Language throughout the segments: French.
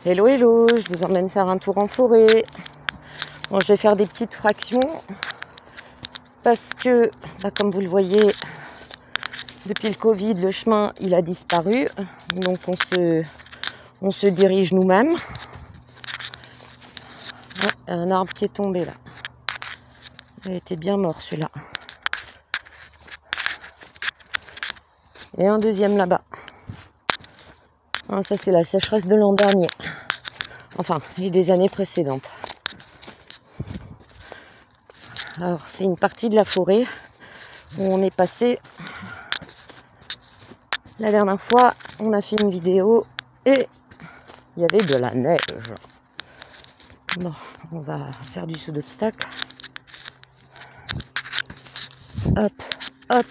Hello hello, je vous emmène faire un tour en forêt. Bon, je vais faire des petites fractions parce que, comme vous le voyez, depuis le Covid, le chemin il a disparu. Donc on se dirige nous-mêmes. Oh, un arbre qui est tombé là. Il était bien mort celui-là. Et un deuxième là-bas. Ah, ça c'est la sécheresse de l'an dernier. Enfin, et des années précédentes. Alors, c'est une partie de la forêt où on est passé. La dernière fois, on a fait une vidéo et il y avait de la neige. Bon, on va faire du saut d'obstacle. Hop, hop.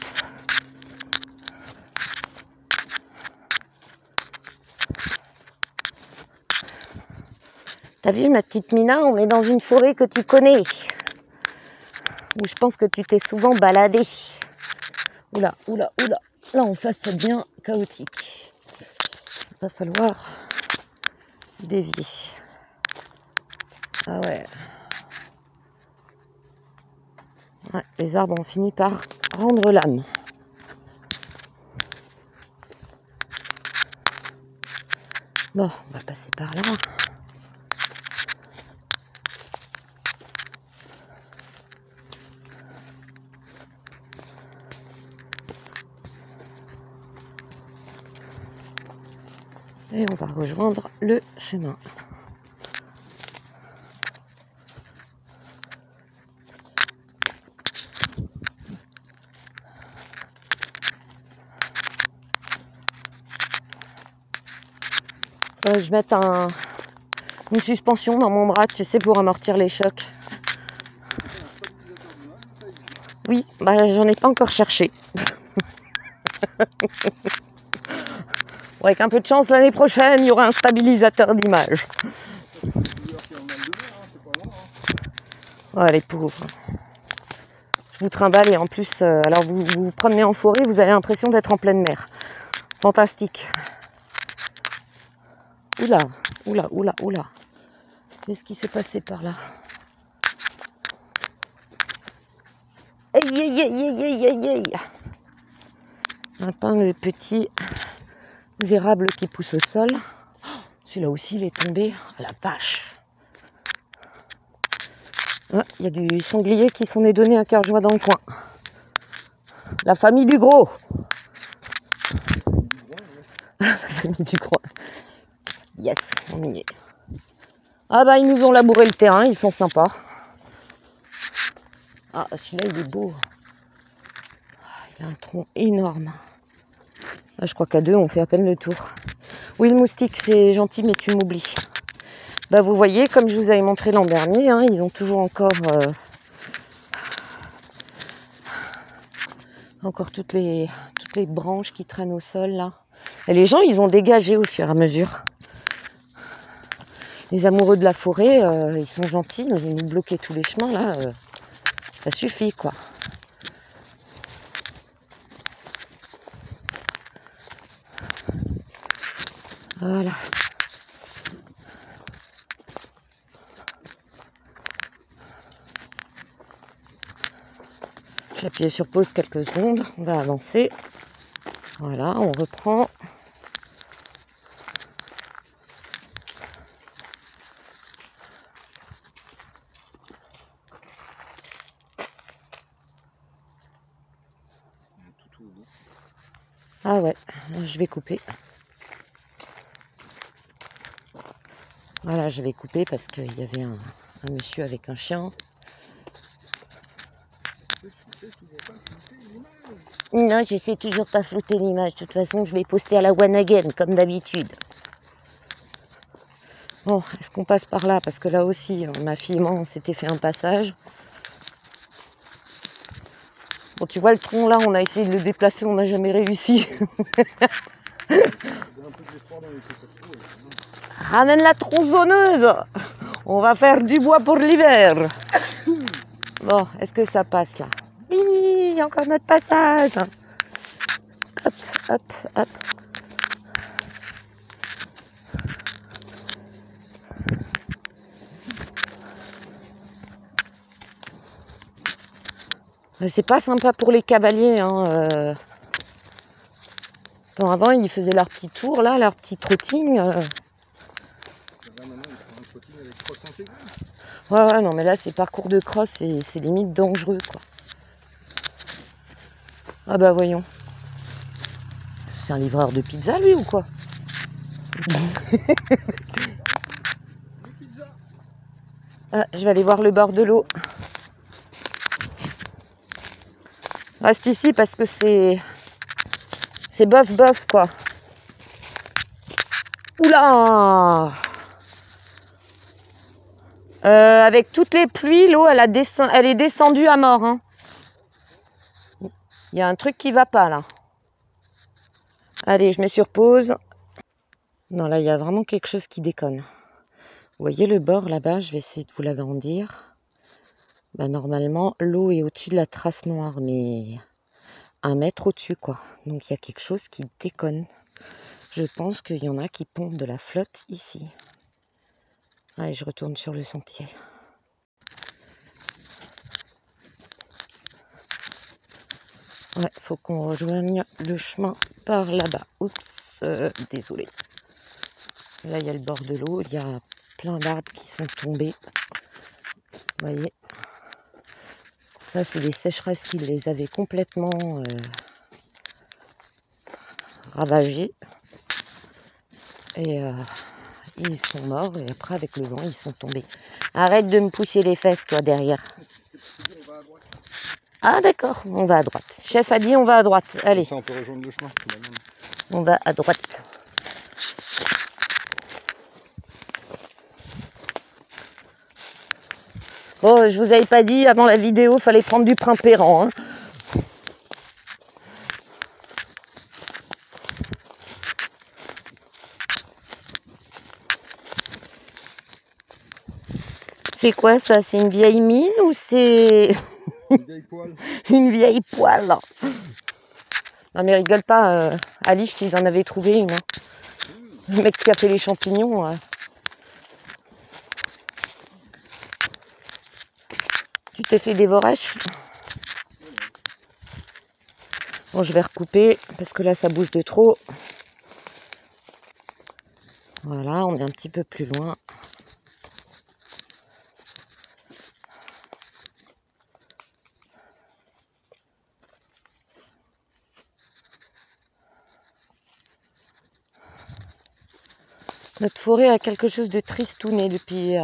T'as vu ma petite Mina, on est dans une forêt que tu connais. Où je pense que tu t'es souvent baladé. Oula, oula, oula. Là en face ça devient chaotique. Il va falloir dévier. Ah ouais. Ouais, les arbres ont fini par rendre l'âme. Bon, on va passer par là. Et on va rejoindre le chemin. Je vais mettre une suspension dans mon bras, tu sais, pour amortir les chocs. Oui, j'en ai pas encore cherché. Avec un peu de chance, l'année prochaine, il y aura un stabilisateur d'image. Ouais, les pauvres. Je vous trimballe et en plus, alors vous vous promenez en forêt, vous avez l'impression d'être en pleine mer. Fantastique. Oula, oula, oula, oula. Qu'est-ce qui s'est passé par là? Aïe, aïe, aïe, aïe, aïe, aïe, aïe. Un pain, le petit érable qui pousse au sol. Celui-là aussi, il est tombé. Oh, la vache. Il y a du sanglier qui s'en est donné un cœur joie dans le coin. La famille du gros. La famille du gros. Yes, on y est. Ah ils nous ont labouré le terrain, ils sont sympas. Ah, celui-là, il est beau. Il a un tronc énorme. Je crois qu'à deux, on fait à peine le tour. Oui, le moustique, c'est gentil, mais tu m'oublies. Vous voyez, comme je vous avais montré l'an dernier, ils ont toujours encore toutes les branches qui traînent au sol, là. Et les gens, ils ont dégagé au fur et à mesure. Les amoureux de la forêt, ils sont gentils, mais ils nous bloquaient tous les chemins, là. Ça suffit, quoi. Voilà. J'ai appuyé sur pause quelques secondes, on va avancer. Voilà, on reprend. Ah ouais, je vais couper. Voilà, je vais couper parce qu'il y avait un monsieur avec un chien. Non, je sais toujours pas flouter l'image. De toute façon, je vais poster à la one again, comme d'habitude. Bon, est-ce qu'on passe par là? Parce que là aussi, ma fille et moi, on s'était fait un passage. Bon, tu vois le tronc là, on a essayé de le déplacer, on n'a jamais réussi. Ramène la tronçonneuse. On va faire du bois pour l'hiver. Bon, est-ce que ça passe là? Oui, encore notre passage. Hop, hop, hop. C'est pas sympa pour les cavaliers. Hein. Attends, avant, ils faisaient leur petit tour, là, leur petit trotting. Là, maintenant, ils font un trotting avec cross intégré. Ouais, non, mais là, c'est parcours de cross et c'est limite dangereux, quoi. Ah bah, voyons. C'est un livreur de pizza, lui, ou quoi? Ah, je vais aller voir le bord de l'eau. Reste ici parce que c'est bof bof quoi. Oula, avec toutes les pluies, l'eau elle est descendue à mort. Hein. Il y a un truc qui va pas là. Allez, je mets sur pause. Non, là il y a vraiment quelque chose qui déconne. Vous voyez le bord là-bas, je vais essayer de vous l'agrandir. Bah, normalement, l'eau est au-dessus de la trace noire, mais 1 mètre au-dessus quoi. Donc il y a quelque chose qui déconne. Je pense qu'il y en a qui pompent de la flotte ici. Allez, je retourne sur le sentier. Ouais, faut qu'on rejoigne le chemin par là-bas. Oups, désolé. Là, il y a le bord de l'eau. Il y a plein d'arbres qui sont tombés. Vous voyez. Ça, c'est des sécheresses qui les avaient complètement ravagés. Et ils sont morts. Et après, avec le vent, ils sont tombés. Arrête de me pousser les fesses, toi, derrière. Ah, d'accord, on va à droite. Chef a dit on va à droite. Allez. Ça, on peut rejoindre le chemin. On va à droite. Oh, je vous avais pas dit avant la vidéo, fallait prendre du Primpéran. Hein. C'est quoi ça? C'est une vieille mine ou c'est Une vieille poêle? Une vieille poêle. Non mais rigole pas, à Licht ils en avaient trouvé une. Hein. Le mec qui a fait les champignons. Tu t'es fait dévorer? Bon, je vais recouper parce que là ça bouge de trop. Voilà, on est un petit peu plus loin. Notre forêt a quelque chose de tristouné depuis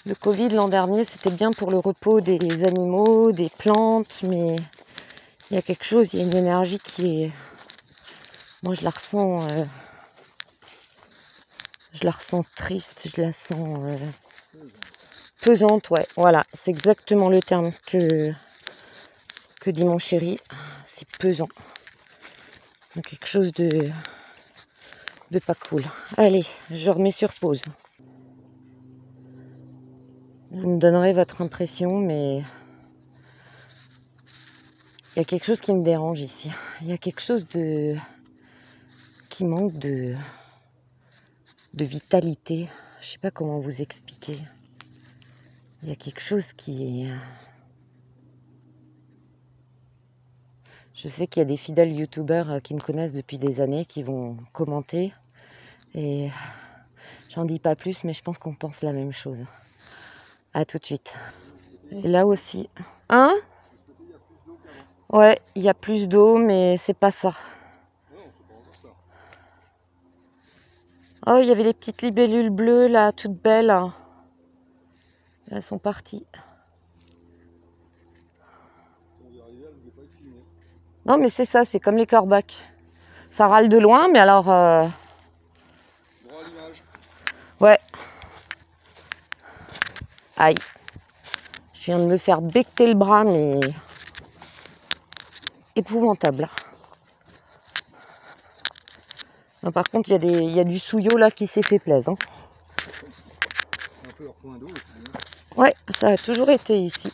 le Covid l'an dernier. C'était bien pour le repos des animaux, des plantes, mais il y a quelque chose, il y a une énergie qui est... Moi je la ressens triste, je la sens pesante, ouais. Voilà, c'est exactement le terme que dit mon chéri. C'est pesant. Donc quelque chose de pas cool. Allez, je remets sur pause. Vous me donnerez votre impression, mais il y a quelque chose qui me dérange ici. Il y a quelque chose qui manque de vitalité. Je sais pas comment vous expliquer. Il y a quelque chose qui est... Je sais qu'il y a des fidèles youtubeurs qui me connaissent depuis des années qui vont commenter. Et j'en dis pas plus, mais je pense qu'on pense la même chose. À tout de suite. Et là aussi. Hein? Ouais, il y a plus d'eau, mais c'est pas ça. Oh, il y avait des petites libellules bleues là, toutes belles. Elles sont parties. Non, mais c'est ça, c'est comme les corbacs. Ça râle de loin, mais alors... Droit à l'image. Ouais. Aïe. Je viens de me faire becqueter le bras, mais... épouvantable. Non, par contre, il y a du souillot là qui s'est fait plaisir. Hein. Un peu leur point d'eau. Ouais, ça a toujours été ici.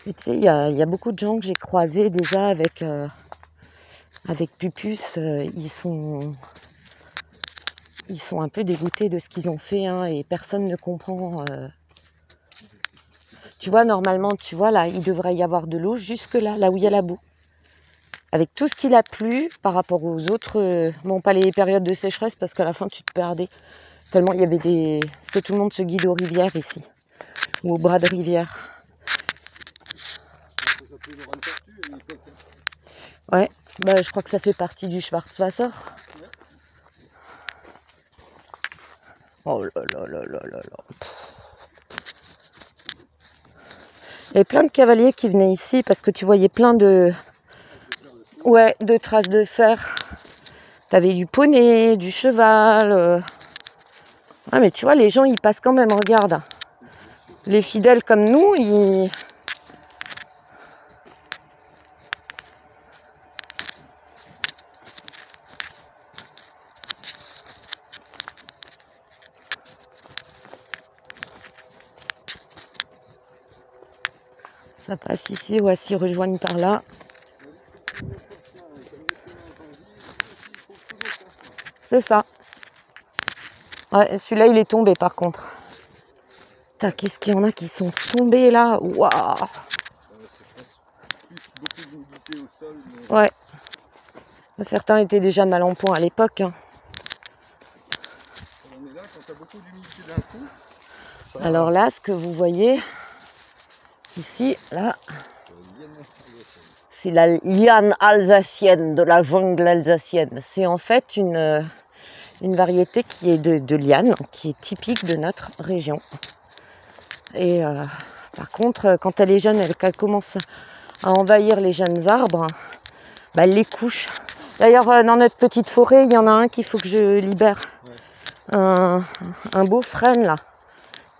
Et tu sais, il y a beaucoup de gens que j'ai croisés déjà avec Pupus. Ils sont ils sont un peu dégoûtés de ce qu'ils ont fait, hein, et personne ne comprend. Tu vois, normalement, tu vois, là, il devrait y avoir de l'eau jusque là, là où il y a la boue. Avec tout ce qu'il a plu par rapport aux autres, bon, pas les périodes de sécheresse, parce qu'à la fin, tu te perdais. Tellement il y avait des... Parce que tout le monde se guide aux rivières ici, ou aux bras de rivière. Ouais, bah, je crois que ça fait partie du Schwarzwasser. Oh là là là là là là. Il y avait plein de cavaliers qui venaient ici parce que tu voyais plein de... Ouais, de traces de fer. T'avais du poney, du cheval. Ah mais tu vois, les gens, ils passent quand même, regarde. Les fidèles comme nous, ils... Ça passe ici, ouais, s'ils rejoignent par là. C'est ça. Ouais, celui-là, il est tombé par contre. Putain, qu'est-ce qu'il y en a qui sont tombés là? Waouh! Ouais. Certains étaient déjà mal en point à l'époque. Hein. Alors là, ce que vous voyez ici, là, c'est la liane alsacienne, de la jungle alsacienne. C'est en fait une variété qui est de liane, qui est typique de notre région. Et par contre, quand elle est jeune, qu'elle commence à envahir les jeunes arbres, bah, elle les couche. D'ailleurs, dans notre petite forêt, il y en a un qu'il faut que je libère. Ouais. Un beau frêne, là,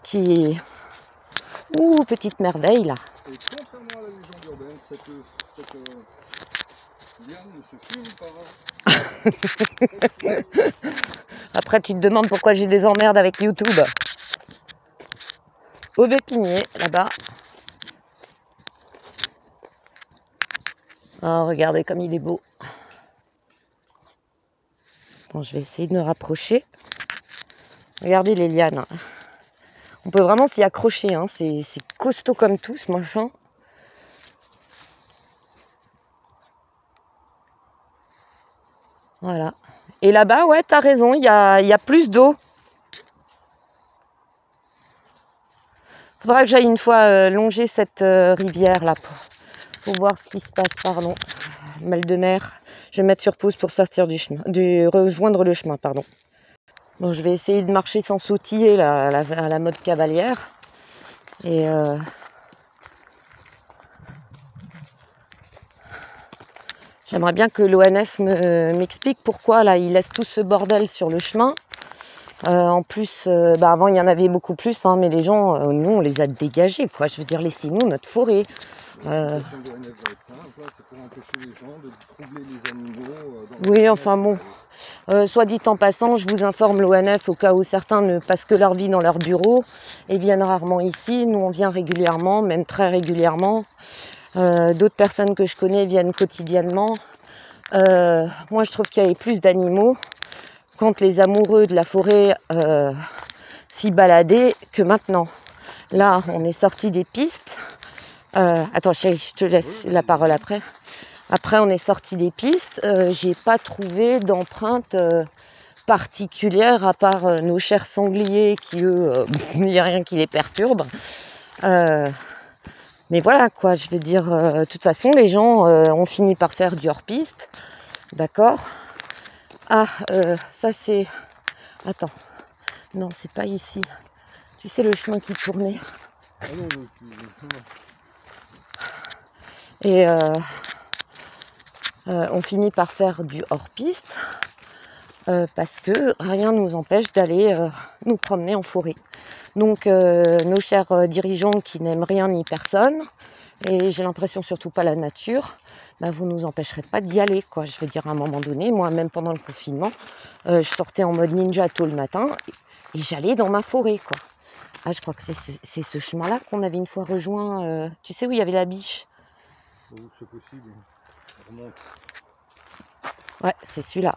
qui est... Ouh, petite merveille, là. Et contrairement à la légende urbaine, cette liane ne se fume pas. Après, tu te demandes pourquoi j'ai des emmerdes avec YouTube. Aubépinier, là-bas. Oh, regardez comme il est beau. Bon, je vais essayer de me rapprocher. Regardez les lianes. On peut vraiment s'y accrocher. Hein. C'est costaud comme tout, ce machin. Voilà. Et là-bas, ouais, t'as raison, il y a plus d'eau. Faudra que j'aille une fois longer cette rivière là pour voir ce qui se passe, pardon. Mal de mer. Je vais mettre sur pause pour sortir du chemin, rejoindre le chemin, pardon. Bon, je vais essayer de marcher sans sautiller là, à la mode cavalière. Et j'aimerais bien que l'ONF m'explique pourquoi là il laisse tout ce bordel sur le chemin. En plus, avant il y en avait beaucoup plus, hein, mais les gens, nous on les a dégagés, quoi. Je veux dire, laissez-nous notre forêt. C'est pour empêcher les gens de troubler les animaux. Oui, enfin bon. Soit dit en passant, je vous informe l'ONF au cas où certains ne passent que leur vie dans leur bureau et viennent rarement ici. Nous on vient régulièrement, même très régulièrement. D'autres personnes que je connais viennent quotidiennement. Moi je trouve qu'il y avait plus d'animaux quand les amoureux de la forêt s'y baladaient que maintenant. Là, on est sorti des pistes. Attends, chérie, je te laisse la parole après. Après, on est sorti des pistes. J'ai pas trouvé d'empreinte particulière à part nos chers sangliers qui, eux, il n'y a rien qui les perturbe. Mais voilà, quoi, je veux dire, de toute façon, les gens ont fini par faire du hors-piste. D'accord? Ah, ça c'est... Attends. Non, c'est pas ici. Tu sais, le chemin qui tournait. Ah non, Et on finit par faire du hors-piste parce que rien ne nous empêche d'aller nous promener en forêt. Donc nos chers dirigeants qui n'aiment rien ni personne, et j'ai l'impression surtout pas la nature, vous ne nous empêcherez pas d'y aller, quoi. Je veux dire, à un moment donné, moi même pendant le confinement, je sortais en mode ninja tôt le matin et j'allais dans ma forêt, quoi. Ah, je crois que c'est ce chemin-là qu'on avait une fois rejoint. Tu sais où il y avait la biche? c'est possible. On remonte. Ouais, c'est celui-là.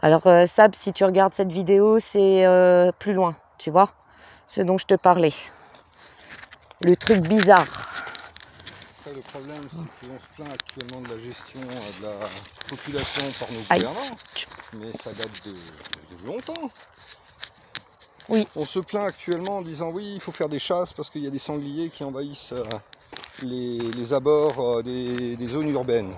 Alors Sab, si tu regardes cette vidéo, c'est plus loin, tu vois, ce dont je te parlais. Le truc bizarre. Après, le problème, c'est qu'on se plaint actuellement de la gestion de la population par nos gouvernants, mais ça date de longtemps. Oui. On se plaint actuellement en disant oui, il faut faire des chasses parce qu'il y a des sangliers qui envahissent les abords des zones urbaines.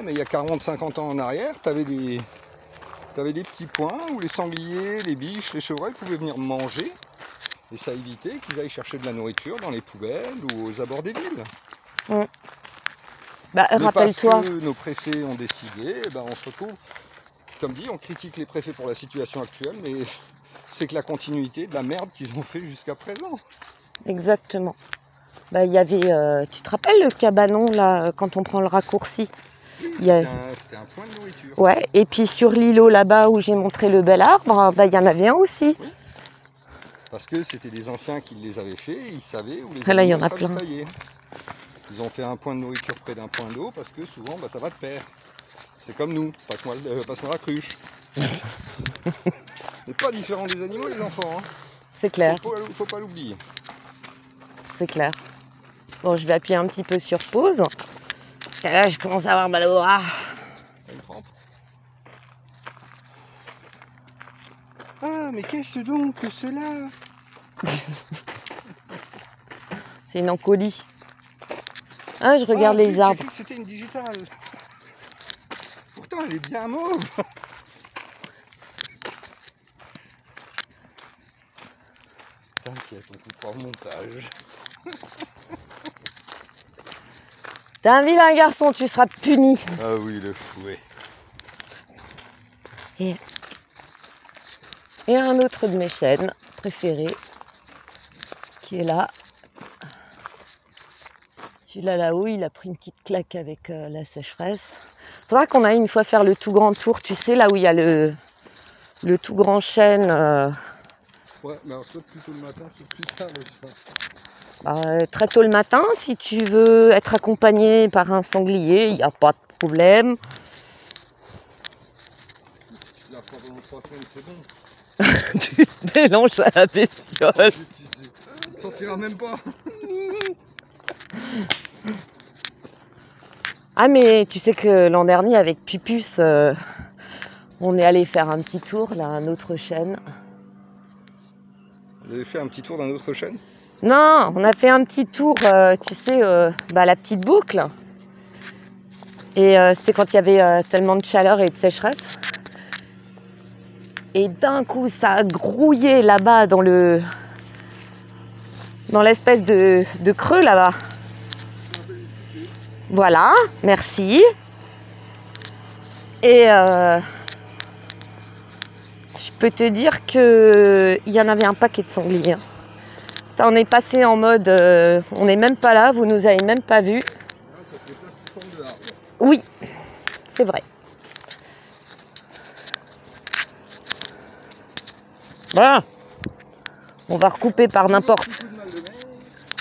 Mais il y a 40-50 ans en arrière, tu avais des petits points où les sangliers, les biches, les chevreuils pouvaient venir manger. Et ça évitait qu'ils aillent chercher de la nourriture dans les poubelles ou aux abords des villes. Bah, rappelle-toi. Parce que nos préfets ont décidé, on se retrouve, comme dit, on critique les préfets pour la situation actuelle, mais c'est que la continuité de la merde qu'ils ont fait jusqu'à présent. Exactement. Bah, il y avait, tu te rappelles le cabanon là, quand on prend le raccourci? C'était un point de nourriture. Ouais, et puis sur l'îlot là-bas où j'ai montré le bel arbre, bah, il y en avait un aussi. Oui. Parce que c'était des anciens qui les avaient fait, ils savaient où les là, il y en a animaux plein. ravitaillaient. Ils ont fait un point de nourriture près d'un point d'eau parce que souvent ça va de pair. C'est comme nous, passe-moi la cruche. C'est pas différent des animaux les enfants. Hein. C'est clair. Faut pas l'oublier. C'est clair. Bon, je vais appuyer un petit peu sur pause. Et là, je commence à avoir mal au bras. Ah, mais qu'est-ce donc que cela? C'est une encolie. Ah, je regarde les arbres. J'ai cru que c'était une digitale. Pourtant, elle est bien mauve. T'inquiète, on coupera au montage. T'es un vilain garçon, tu seras puni. Ah oui, le fouet. Et un autre de mes chênes préférés qui est là. Celui-là là-haut, il a pris une petite claque avec la sécheresse. Faudra qu'on aille une fois faire le tout grand tour, tu sais, là où il y a le tout grand chêne. Ouais, mais alors soit plutôt le matin, soit plus tard le soir. Très tôt le matin, si tu veux être accompagné par un sanglier, il n'y a pas de problème. La fois pendant 3 semaines, c'est bon. Tu te mélanges à la bestiole. Tu ne sentiras même pas. Ah mais tu sais que l'an dernier avec Pupus, on est allé faire un petit tour là, un autre chêne. Vous avez fait un petit tour d'un autre chêne? Non, on a fait un petit tour, tu sais, la petite boucle. Et c'était quand il y avait tellement de chaleur et de sécheresse. Et d'un coup, ça a grouillé là-bas dans l'espèce de creux là-bas. Voilà, merci. Et je peux te dire qu'il y en avait un paquet de sangliers. On est passé en mode, on n'est même pas là, vous nous avez même pas vus. Oui, c'est vrai. Voilà. On va recouper par n'importe.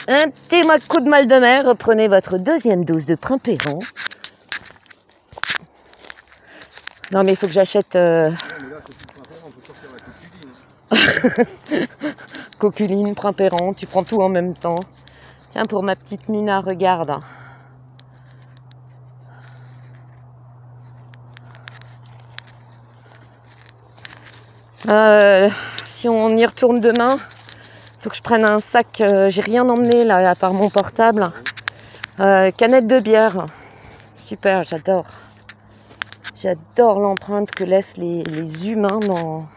Un petit coup de mal de mer. Reprenez votre deuxième dose de Primpéran. Non mais il faut que j'achète... Coculine, Primpéran, tu prends tout en même temps. Tiens, pour ma petite Mina, regarde. Si on y retourne demain, faut que je prenne un sac. J'ai rien emmené là, à part mon portable. Canette de bière. Super, j'adore. J'adore l'empreinte que laissent les humains dans...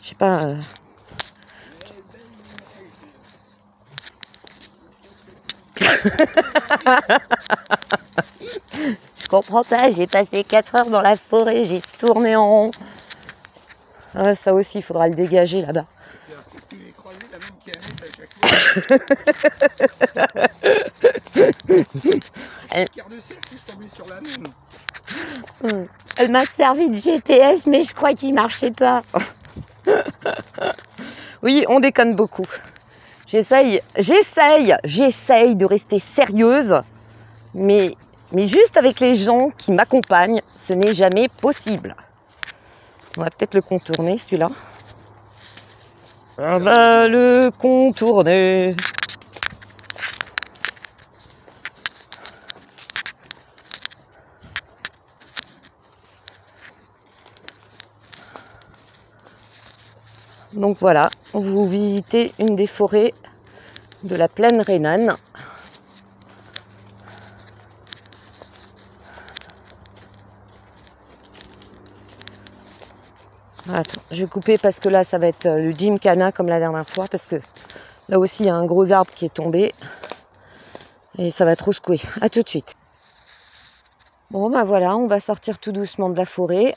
Je sais pas... Je comprends pas, j'ai passé 4 heures dans la forêt, j'ai tourné en rond. Ah, ça aussi, il faudra le dégager là-bas. Elle m'a servi de GPS, mais je crois qu'il marchait pas. Oui, on déconne beaucoup. J'essaye de rester sérieuse, mais Mais juste avec les gens qui m'accompagnent, ce n'est jamais possible. On va peut-être le contourner celui-là. On va le contourner. Donc voilà, vous visitez une des forêts de la plaine rhénane. Attends, je vais couper parce que là ça va être le gymkhana comme la dernière fois, parce que là aussi il y a un gros arbre qui est tombé et ça va trop secouer. À tout de suite. Bon ben voilà, on va sortir tout doucement de la forêt.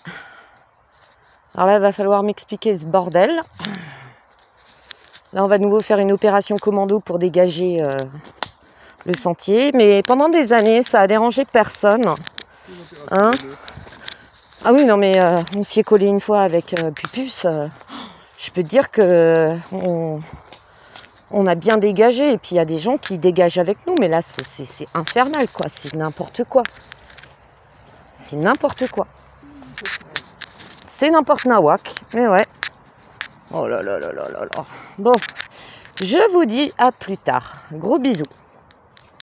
Alors là il va falloir m'expliquer ce bordel. Là on va de nouveau faire une opération commando pour dégager le sentier, mais pendant des années ça a dérangé personne. Hein? Ah oui, non mais on s'y est collé une fois avec Pupus. Je peux te dire que on a bien dégagé. Et puis il y a des gens qui dégagent avec nous, mais là c'est infernal quoi. C'est n'importe quoi. C'est n'importe quoi. C'est n'importe nawak. Mais ouais. Oh là là là là là là. Bon, je vous dis à plus tard. Gros bisous.